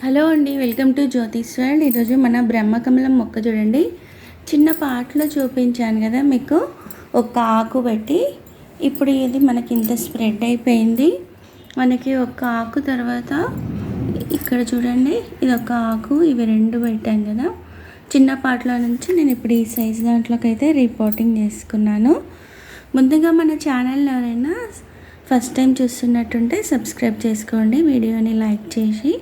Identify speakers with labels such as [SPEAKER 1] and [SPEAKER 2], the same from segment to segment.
[SPEAKER 1] Hello అండి, welcome to Jyothish world. ఈరోజు మన బ్రహ్మకమలం మొక్క చూడండి. చిన్న పాటలో చూపించాను కదా మీకు, ఒక ఆకు పెట్టి. ఇప్పుడు ఇది మనకి ఇంత స్ప్రెడ్ అయిపోయింది. మనకి ఒక ఆకు తర్వాత ఇక్కడ చూడండి, ఇది ఒక ఆకు, ఇవి రెండు పెట్టాను కదా. చిన్న పాటలో నుంచి నేను ఇప్పుడు ఈ సైజ్ దాంట్లోకి అయితే రిపోర్టింగ్ చేసుకున్నాను. ముందుగా మన ఛానల్ ఎవరైనా ఫస్ట్ టైం చూస్తున్నట్టుంటే సబ్స్క్రైబ్ చేసుకోండి, వీడియోని లైక్ చేసి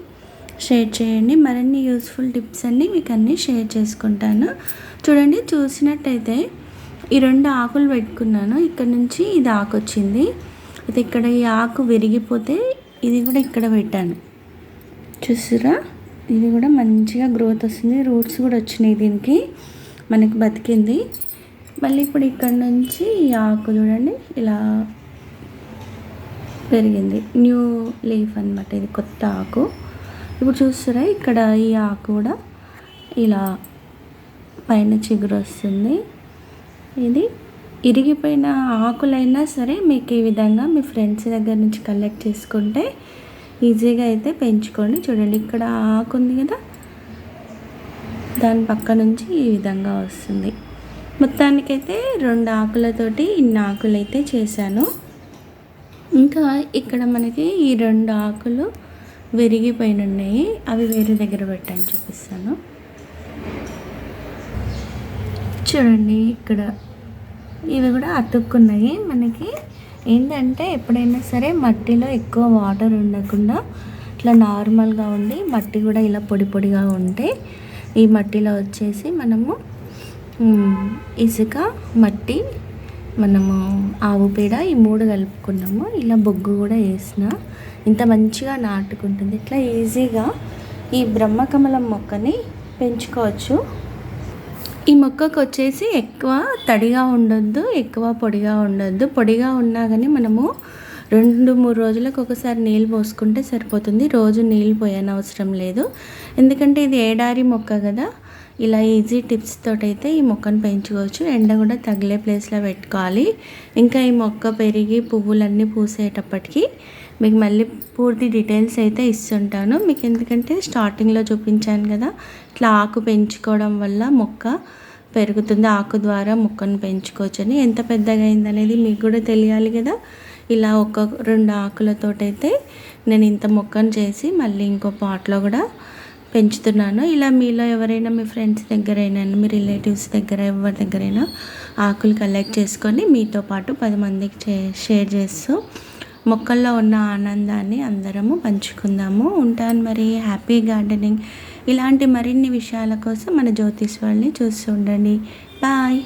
[SPEAKER 1] షేర్ చేయండి. మరిన్ని యూస్ఫుల్ టిప్స్ అన్నీ మీకు అన్నీ షేర్ చేసుకుంటాను. చూడండి, చూసినట్టయితే ఈ రెండు ఆకులు పెట్టుకున్నాను. ఇక్కడ నుంచి ఇది ఆకు వచ్చింది. ఇది ఇక్కడ ఈ ఆకు విరిగిపోతే ఇది కూడా ఇక్కడ పెట్టాను. చూసారా, ఇది కూడా మంచిగా గ్రోత్ వస్తుంది. రూట్స్ కూడా వచ్చినాయి, దీనికి మనకి బతికింది. మళ్ళీ ఇప్పుడు ఇక్కడ నుంచి ఈ ఆకు చూడండి ఇలా పెరిగింది. న్యూ లీఫ్ అనమాట, ఇది కొత్త ఆకు. ఇప్పుడు చూస్తారా, ఇక్కడ ఈ ఆకు కూడా ఇలా పైన చిగురు వస్తుంది. ఇది ఇరిగిపోయిన ఆకులైనా సరే మీకు ఈ విధంగా మీ ఫ్రెండ్స్ దగ్గర నుంచి కలెక్ట్ చేసుకుంటే ఈజీగా అయితే పెంచుకోండి. చూడండి, ఇక్కడ ఆకు ఉంది కదా, దాని పక్క నుంచి ఈ విధంగా వస్తుంది. మొత్తానికైతే రెండు ఆకులతోటి ఇన్ని ఆకులు అయితే చేశాను. ఇంకా ఇక్కడ మనకి ఈ రెండు ఆకులు విరిగిపోయిన ఉన్నాయి, అవి వేరే దగ్గర పెట్టాను, చూపిస్తాను. చూడండి, ఇక్కడ ఇవి కూడా అతుక్కున్నాయి. మనకి ఏంటంటే ఎప్పుడైనా సరే మట్టిలో ఎక్కువ వాటర్ ఉండకుండా ఇట్లా నార్మల్గా ఉండి మట్టి కూడా ఇలా పొడి పొడిగా ఉంటే ఈ మట్టిలో వచ్చేసి మనము ఇసుక, మట్టి, మనము ఆవు పేడ ఈ మూడు కలుపుకున్నాము. ఇలా బొగ్గు కూడా వేసిన ఇంత మంచిగా నాటుకుంటుంది. ఇట్లా ఈజీగా ఈ బ్రహ్మకమలం మొక్కని పెంచుకోవచ్చు. ఈ మొక్కకు వచ్చేసి ఎక్కువ తడిగా ఉండొద్దు, ఎక్కువ పొడిగా ఉండొద్దు. పొడిగా ఉన్నా కానీ మనము 2-3 రోజులకు ఒకసారి నీళ్ళు పోసుకుంటే సరిపోతుంది. రోజు నీళ్ళు పోయని అవసరం లేదు, ఎందుకంటే ఇది ఏడారి మొక్క కదా. ఇలా ఈజీ టిప్స్ తోటైతే ఈ మొక్కను పెంచుకోవచ్చు. ఎండ కూడా తగిలే ప్లేస్లో పెట్టుకోవాలి. ఇంకా ఈ మొక్క పెరిగి పువ్వులన్నీ పూసేటప్పటికి మీకు మళ్ళీ పూర్తి డీటెయిల్స్ అయితే ఇస్తుంటాను మీకు. ఎందుకంటే స్టార్టింగ్లో చూపించాను కదా, ఇట్లా ఆకు పెంచుకోవడం వల్ల మొక్క పెరుగుతుంది. ఆకు ద్వారా మొక్కను పెంచుకోవచ్చు అని. ఎంత పెద్దగా అయిందనేది మీకు కూడా తెలియాలి కదా. ఇలా 1-2 ఆకులతోటైతే నేను ఇంత మొక్కను చేసి మళ్ళీ ఇంకో పాట్లో కూడా పెంచుతున్నాను. ఇలా మీలో ఎవరైనా మీ ఫ్రెండ్స్ దగ్గరైనా మీ రిలేటివ్స్ దగ్గర ఎవరి దగ్గరైనా ఆకులు కలెక్ట్ చేసుకొని మీతో పాటు 10 మందికి షేర్ చేస్తూ మొక్కల్లో ఉన్న ఆనందాన్ని అందరము పంచుకుందాము. ఉంటాను మరి. Happy gardening. ఇలాంటి మరిన్ని విషయాల కోసం మన జ్యోతిష్ వరల్డ్ని చూస్తూ ఉండండి. బాయ్.